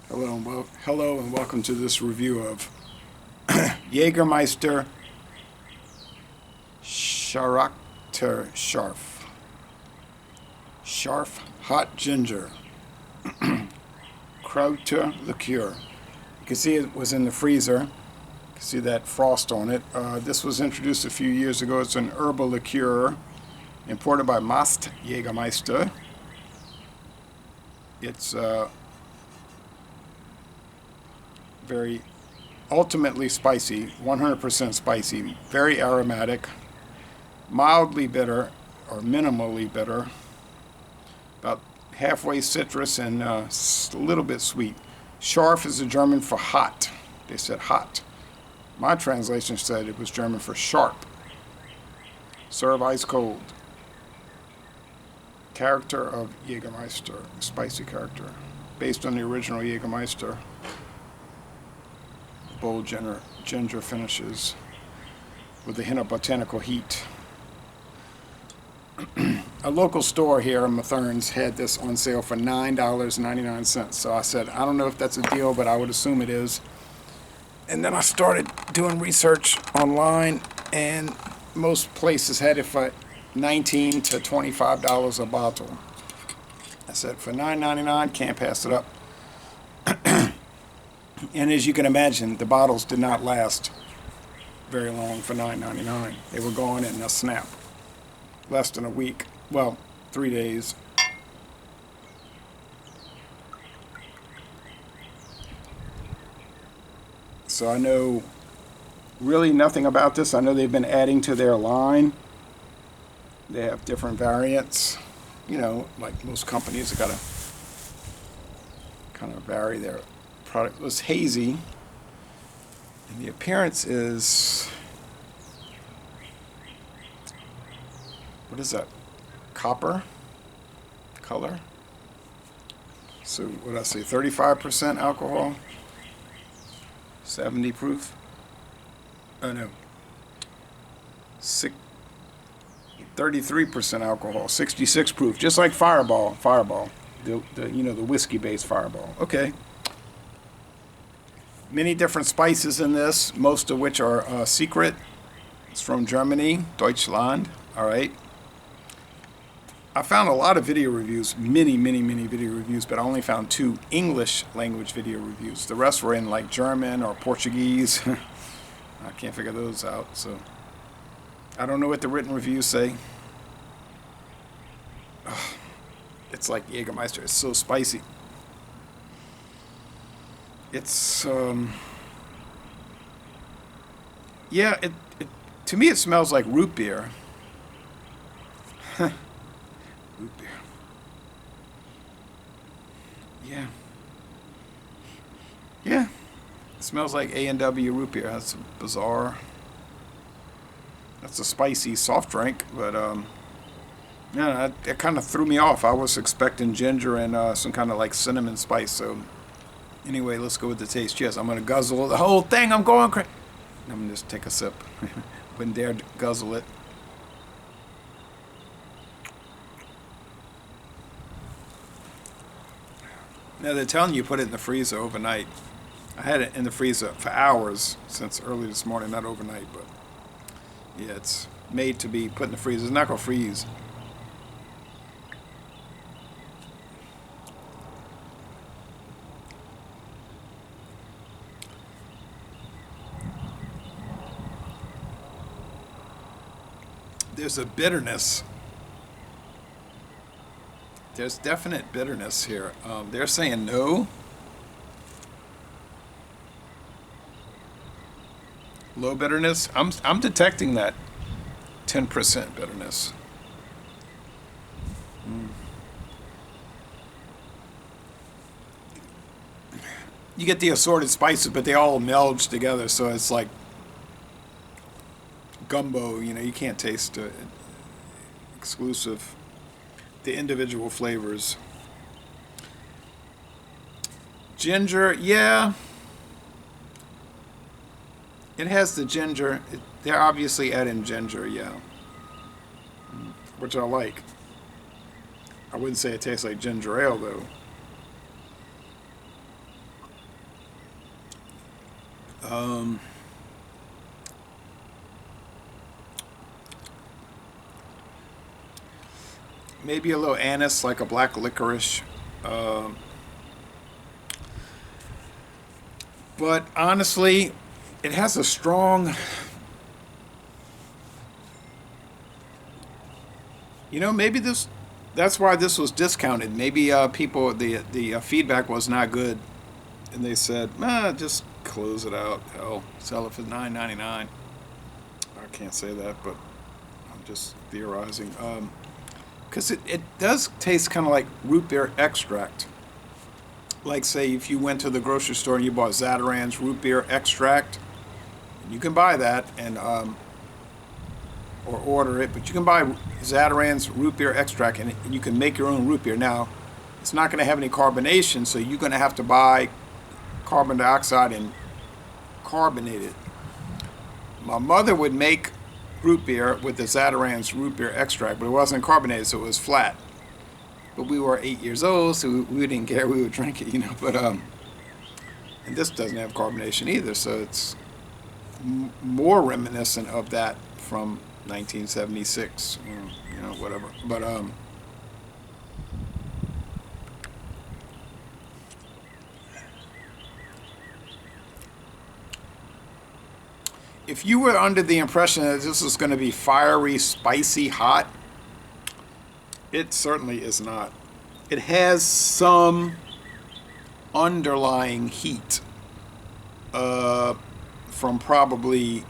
Hello and welcome to this review of Jägermeister SCHARF. Scharf Hot Ginger Krauter Liqueur. You can see it was in the freezer. You can see that frost on it. This was introduced a few years ago. It's an herbal liqueur imported by Mast Jägermeister. It's very ultimately spicy, 100% spicy, very aromatic, mildly bitter or minimally bitter, about halfway citrus and a little bit sweet. Scharf is a German for hot. They said hot. My translation said it was German for sharp. Serve ice cold. Character of Jägermeister, spicy character, based on the original Jägermeister. Bold ginger finishes with a hint of botanical heat. A local store here in Methurns had this on sale for $9.99. So I said, I don't know if that's a deal, but I would assume it is. And then I started doing research online, and most places had it for $19 to $25 a bottle. I said, for $9.99, can't pass it up. And as you can imagine, the bottles did not last very long for $9.99. They were gone in a snap. Less than a week. Well, 3 days. So I know really nothing about this. I know they've been adding to their line. They have different variants. You know, like most companies have got to kind of vary their product. It was hazy, and the appearance is, what is that, copper color? So what did I say, 35% alcohol, 70 proof, oh no, 33% alcohol, 66 proof, just like Fireball, the you know, the whiskey based Fireball. Okay. Many different spices in this, most of which are secret. It's from Germany, Deutschland. All right. I found a lot of video reviews, many video reviews, but I only found 2 English language video reviews. The rest were in like German or Portuguese. I can't figure those out, so I don't know what the written reviews say. Ugh. It's like Jägermeister. It's so spicy. It's yeah, it to me it smells like root beer. Root beer. Yeah, it smells like A&W root beer. That's bizarre. That's a spicy soft drink, but yeah, it kind of threw me off. I was expecting ginger and some kind of like cinnamon spice. So anyway, let's go with the taste. Yes, I'm going to guzzle the whole thing. I'm going crazy. I'm going to just take a sip. Wouldn't dare guzzle it. Now, they're telling you put it in the freezer overnight. I had it in the freezer for hours since early this morning. Not overnight, but yeah, it's made to be put in the freezer. It's not going to freeze. There's a bitterness. There's definite bitterness here. They're saying no. Low bitterness. I'm detecting that 10% bitterness. You get the assorted spices, but they all meld together, so it's like gumbo. You know, you can't taste exclusive, the individual flavors. Ginger, yeah, it has the ginger. They're obviously adding ginger, yeah, which I like. I wouldn't say it tastes like ginger ale though. Um, Maybe a little anise, like a black licorice. Um, but honestly, it has a strong, maybe that's why this was discounted. Maybe people, the feedback was not good, and they said, just close it out. Hell, sell it for $9.99. I can't say that, but I'm just theorizing. Because it does taste kind of like root beer extract. Like, say, if you went to the grocery store and you bought Zatarain's root beer extract, you can buy that and or order it, but you can buy Zatarain's root beer extract and you can make your own root beer. Now, it's not going to have any carbonation, so you're going to have to buy carbon dioxide and carbonate it. My mother would make root beer with the Zatarain's root beer extract, but it wasn't carbonated, so it was flat. But we were 8 years old, so we didn't care. We would drink it, But and this doesn't have carbonation either, so it's more reminiscent of that from 1976, whatever. But if you were under the impression that this was going to be fiery, spicy, hot, it certainly is not. It has some underlying heat from probably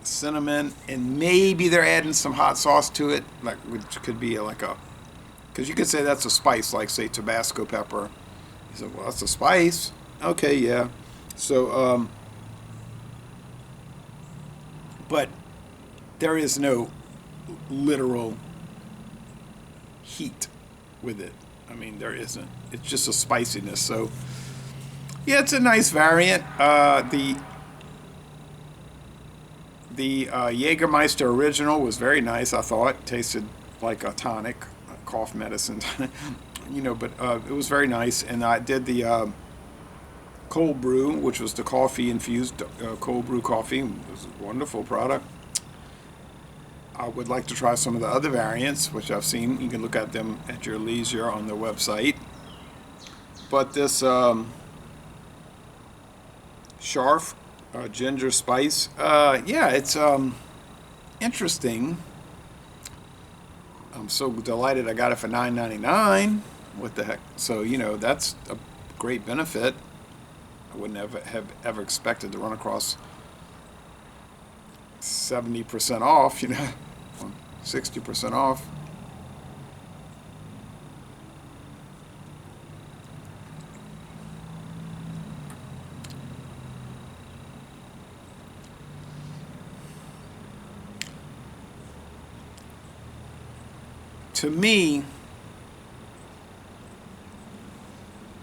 cinnamon, and maybe they're adding some hot sauce to it, like which could be because you could say that's a spice, like say Tabasco pepper. You said, well, that's a spice. Okay, yeah. So, but there is no literal heat with it. I mean, there isn't. It's just a spiciness. So, yeah, it's a nice variant. The Jägermeister original was very nice. I thought it tasted like a tonic, cough medicine, But it was very nice. And I did the cold brew, which was the coffee infused cold brew coffee. It was a wonderful product. I would like to try some of the other variants, which I've seen. You can look at them at your leisure on their website. But this SCHARF ginger spice, yeah, it's interesting. I'm so delighted I got it for $9.99. What the heck? So that's a great benefit. I wouldn't have ever expected to run across 70% off, 60% off. To me,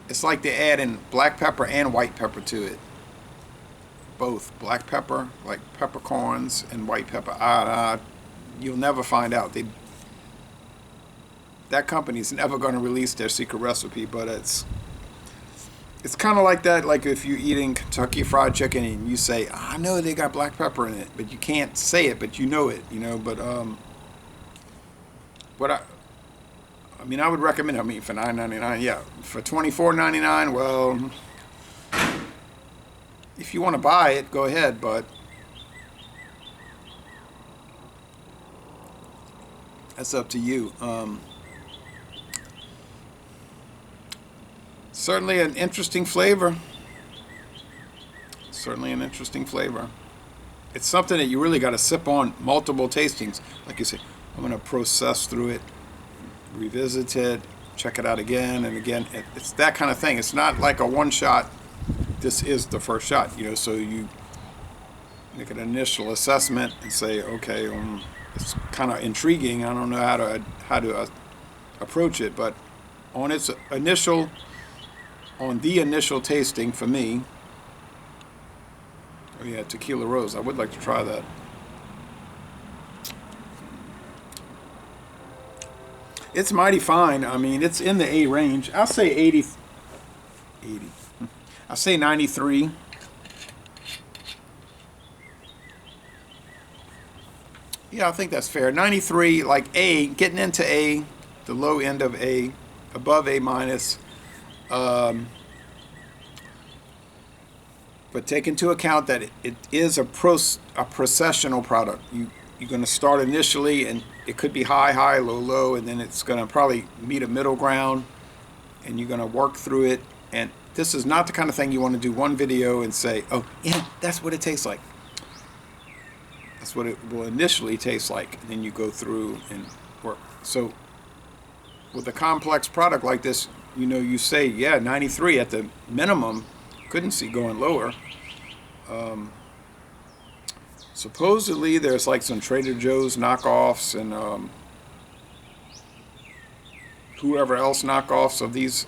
it's like they're adding black pepper and white pepper to it. Both black pepper, like peppercorns, and white pepper. You'll never find out. That company's never going to release their secret recipe, but it's kind of like that. Like if you're eating Kentucky Fried Chicken and you say, "I know they got black pepper in it," but you can't say it, but you know it, But what I mean, I would recommend. I mean, for $9.99, yeah. For $24.99, well, if you want to buy it, go ahead. But that's up to you. Certainly an interesting flavor. Certainly an interesting flavor. It's something that you really got to sip on multiple tastings. Like you say, I'm going to process through it, revisit it, check it out again and again. It's that kind of thing. It's not like a one shot. This is the first shot, So you make an initial assessment and say, okay, it's kind of intriguing. I don't know how to approach it, but on the initial tasting for me. Oh yeah, Tequila Rose. I would like to try that. It's mighty fine. I mean, it's in the A range. I'll say 80. I'll say 93. Yeah, I think that's fair. 93, like A, getting into A, the low end of A, above A minus. But take into account that it is a processional product. You're going to start initially, and it could be high, high, low, low, and then it's going to probably meet a middle ground, and you're going to work through it. And this is not the kind of thing you want to do one video and say, oh, yeah, that's what it tastes like. That's what it will initially taste like, and then you go through and work. So with a complex product like this, you say, yeah, 93 at the minimum. Couldn't see going lower. Supposedly there's like some Trader Joe's knockoffs and whoever else knockoffs of these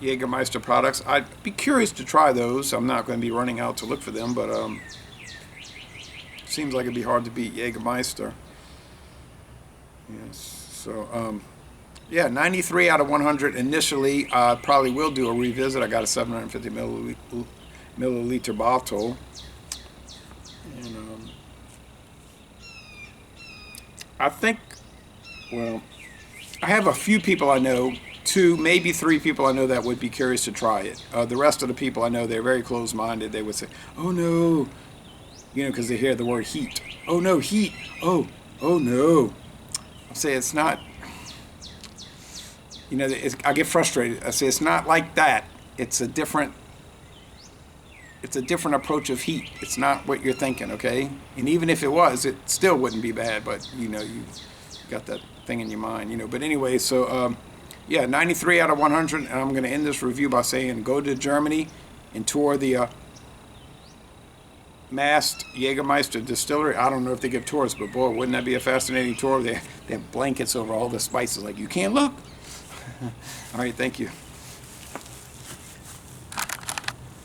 Jägermeister products. I'd be curious to try those. I'm not going to be running out to look for them, but seems like it'd be hard to beat Jägermeister. Yes. So yeah, 93 out of 100 initially. I probably will do a revisit. I got a 750 milliliter bottle. And I think, well, I have a few people I know, 2, maybe 3 people I know that would be curious to try it. The rest of the people I know, they're very closed-minded. They would say, oh no, because they hear the word heat. Oh no, heat. Oh no. I say it's not. I get frustrated. I say it's not like that. It's a different approach of heat. It's not what you're thinking, okay? And even if it was, it still wouldn't be bad. But you got that thing in your mind, But anyway, so yeah, 93 out of 100. And I'm going to end this review by saying, go to Germany and tour the Mast Jägermeister distillery. I don't know if they give tours, but boy, wouldn't that be a fascinating tour? They have blankets over all the spices, like you can't look. All right, thank you.